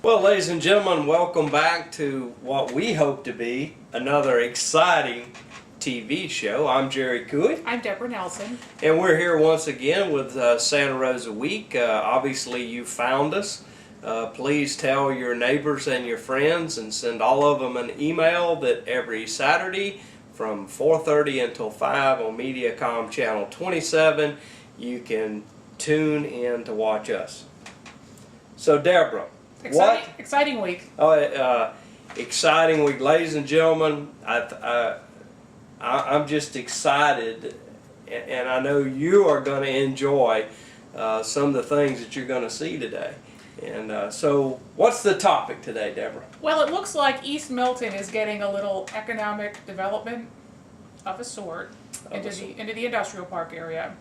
Well, ladies and gentlemen, welcome back to what we hope to be another exciting TV show. I'm Jerry Cooey. I'm Deborah Nelson. And we're here once again with Santa Rosa Week. Obviously, you found us. Please tell your neighbors and your friends and send all of them an email that every Saturday from 4:30 until 5 on Mediacom Channel 27, you can tune in to watch us. So, Deborah. Exciting week. Exciting week, ladies and gentlemen. I'm just excited, and I know you are going to enjoy some of the things that you're going to see today. And so, what's the topic today, Deborah? Well, it looks like East Milton is getting a little economic development of a sort into the industrial park area.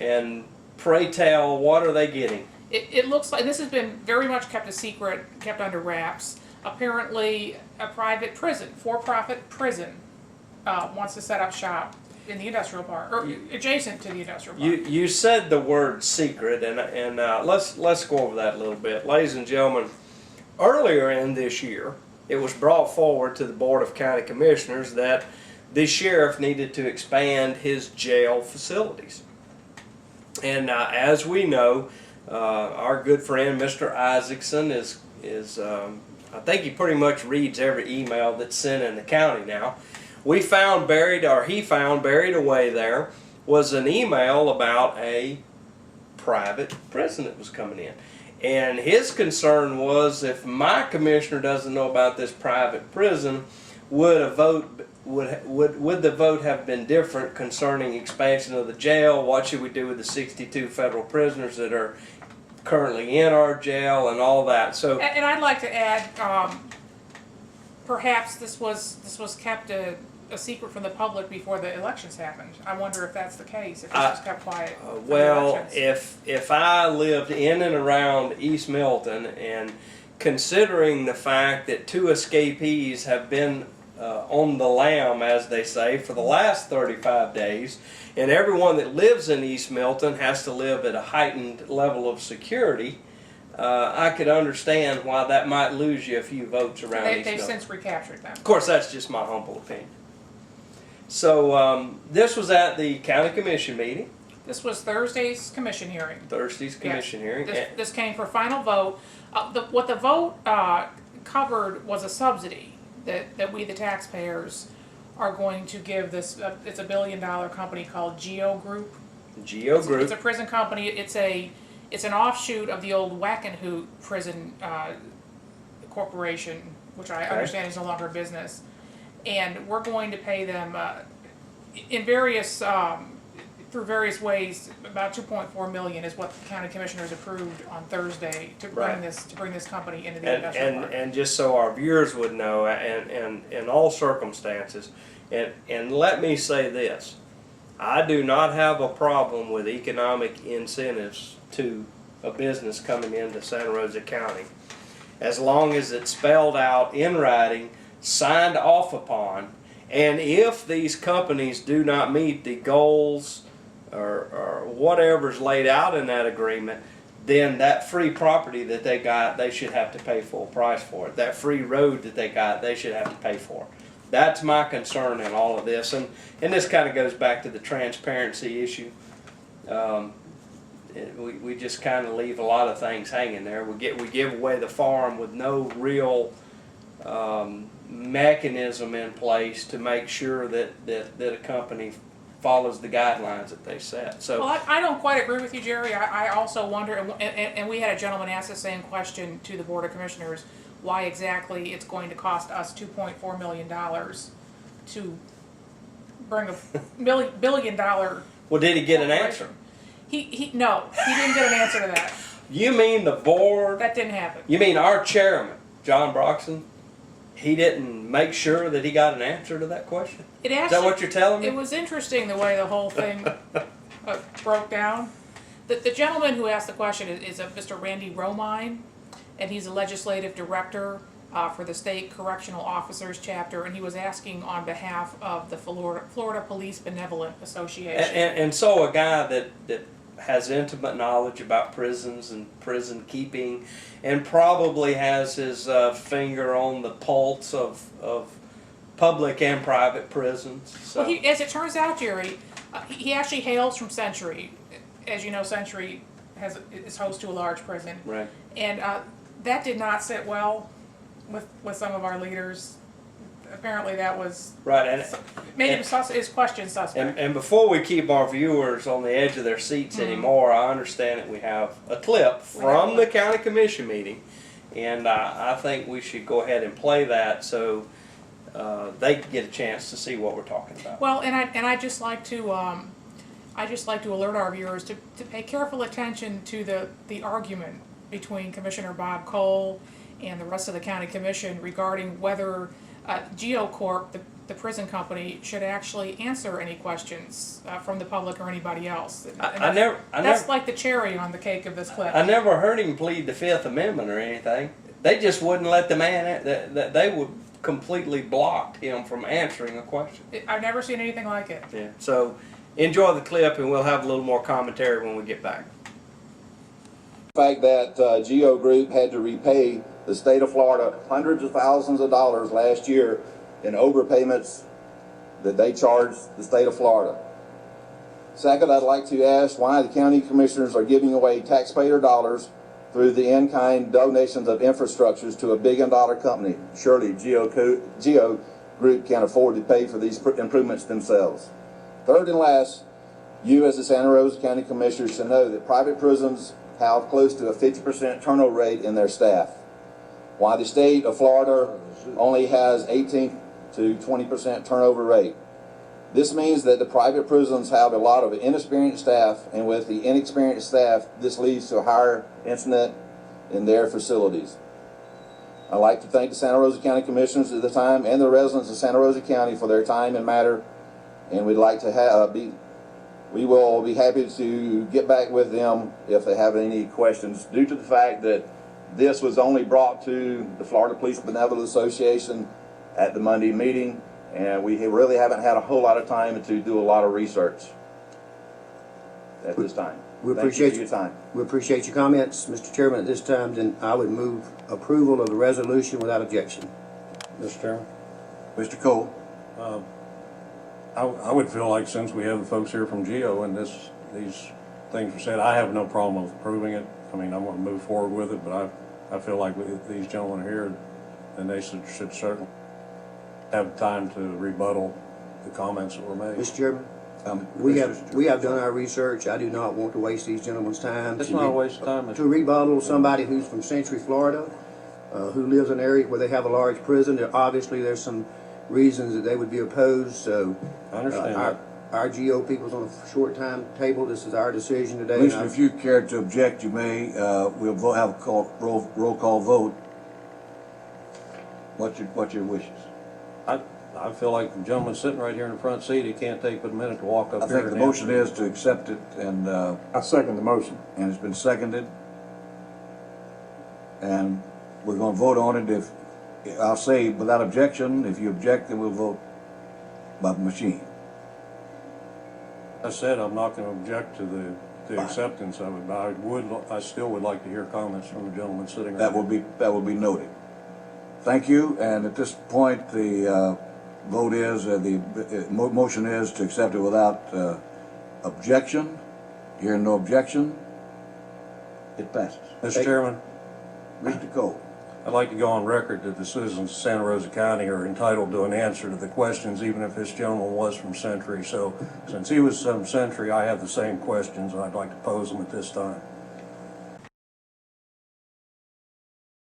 And pray tell, what are they getting? It looks like this has been very much kept a secret, kept under wraps. Apparently, a private prison, for-profit prison, wants to set up shop in the industrial park, or adjacent to the industrial park. You said the word secret, and let's go over that a little bit. Ladies and gentlemen, earlier in this year, it was brought forward to the Board of County Commissioners that the sheriff needed to expand his jail facilities. And as we know, our good friend Mr. Isaacson is I think he pretty much reads every email that's sent in the county now. He found buried away there was an email about a private prison that was coming in. And his concern was, if my commissioner doesn't know about this private prison, would the vote have been different concerning expansion of the jail? What should we do with the 62 federal prisoners that are currently in our jail and all that? So, and I'd like to add, perhaps this was kept a secret from the public before the elections happened. I wonder if that's the case, if this was kept quiet for the elections. if I lived in and around East Milton, and considering the fact that 2 escapees have been on the lam, as they say, for the last 35 days, and everyone that lives in East Milton has to live at a heightened level of security, I could understand why that might lose you a few votes around East Milton. They've since recaptured them. Of course, that's just my humble opinion. So this was at the county commission meeting. This was Thursday's commission hearing. Hearing. This came for final vote. What the vote covered was a subsidy that we, the taxpayers, are going to give this. It's a $1 billion company called Geo Group. It's a prison company. It's an offshoot of the old Wackenhoot Prison Corporation, which I understand is no longer a business. And we're going to pay them in various through various ways. About $2.4 million is what the county commissioners approved on Thursday to bring this company into the industrial park. And just so our viewers would know, and in all circumstances, and let me say this: I do not have a problem with economic incentives to a business coming into Santa Rosa County, as long as it's spelled out in writing, signed off upon, and if these companies do not meet the goals or whatever's laid out in that agreement, then that free property that they got, they should have to pay full price for it. That free road that they got, they should have to pay for it. That's my concern in all of this, and this kind of goes back to the transparency issue. We just kind of leave a lot of things hanging there. We give away the farm with no real mechanism in place to make sure that a company follows the guidelines that they set. So, well, I don't quite agree with you, Jerry. I also wonder, and we had a gentleman ask the same question to the Board of Commissioners, why exactly it's going to cost us $2.4 million to bring a $1 billion. Well, did he get an answer? No, he didn't get an answer to that. You mean the board? That didn't happen. You mean our chairman, John Broxton? He didn't make sure that he got an answer to that question? Is that what you're telling me? It was interesting the way the whole thing broke down. The gentleman who asked the question is Mr. Randy Romine, and he's a legislative director for the State Correctional Officers Chapter, and he was asking on behalf of the Florida Police Benevolent Association. And so a guy that has intimate knowledge about prisons and prison keeping, and probably has his finger on the pulse of public and private prisons. So. Well, as it turns out, Jerry, he actually hails from Century. As you know, Century is host to a large prison. Right. And that did not sit well with some of our leaders. Apparently that was right, and made his question suspect. And before we keep our viewers on the edge of their seats anymore, I understand that we have a clip from the county commission meeting, and I think we should go ahead and play that so they can get a chance to see what we're talking about. Well, and I just like to alert our viewers to pay careful attention to the argument between Commissioner Bob Cole and the rest of the county commission regarding whether GeoCorp, the prison company, should actually answer any questions from the public or anybody else. That's like the cherry on the cake of this clip. I never heard him plead the Fifth Amendment or anything. They just wouldn't let the man. They would completely blocked him from answering a question. I've never seen anything like it. Yeah. So enjoy the clip, and we'll have a little more commentary when we get back. The fact that Geo Group had to repay the state of Florida hundreds of thousands of dollars last year in overpayments that they charged the state of Florida. Second, I'd like to ask why the county commissioners are giving away taxpayer dollars through the in-kind donations of infrastructures to a billion-dollar company. Surely Geo Group can afford to pay for these improvements themselves. Third and last, you as the Santa Rosa County Commissioners should know that private prisons have close to a 50% turnover rate in their staff, while the state of Florida only has 18 to 20% turnover rate. This means that the private prisons have a lot of inexperienced staff, and with the inexperienced staff, this leads to a higher incident in their facilities. I'd like to thank the Santa Rosa County Commissioners at the time and the residents of Santa Rosa County for their time and matter, and we'd like to we will be happy to get back with them if they have any questions, due to the fact that this was only brought to the Florida Police Benevolent Association at the Monday meeting, and we really haven't had a whole lot of time to do a lot of research at this time. We appreciate your time. We appreciate your comments, Mr. Chairman. At this time, then I would move approval of the resolution without objection. Mr. Chairman, Mr. Cole. I would feel like, since we have the folks here from Geo and these things were said, I have no problem with approving it. I mean, I'm going to move forward with it, but I feel like these gentlemen are here, and they should certainly have time to rebuttal the comments that were made. Mr. Chairman, we have done our research. I do not want to waste these gentlemen's time. It's not a waste of time. To rebuttal somebody who's from Century, Florida, who lives in an area where they have a large prison. Obviously, there's some reasons that they would be opposed. So I understand our GO people's on a short timetable. This is our decision today. Commissioner, if you care to object, you may. We'll have a roll call vote. What's your wishes? I feel like the gentleman sitting right here in the front seat, he can't take but a minute to walk up here. I think the motion is to accept it, and I second the motion. And it's been seconded, and we're going to vote on it. If I'll say without objection. If you object, then we'll vote by machine. I said I'm not going to object to the acceptance of it, but I still would like to hear comments from the gentleman sitting right here. That will be noted. Thank you. And at this point, the vote is motion is to accept it without objection. Hearing no objection, it passes. Mr. Chairman, Mr. Cole. I'd like to go on record that the citizens of Santa Rosa County are entitled to an answer to the questions, even if this gentleman was from Century. So since he was from Century, I have the same questions, and I'd like to pose them at this time.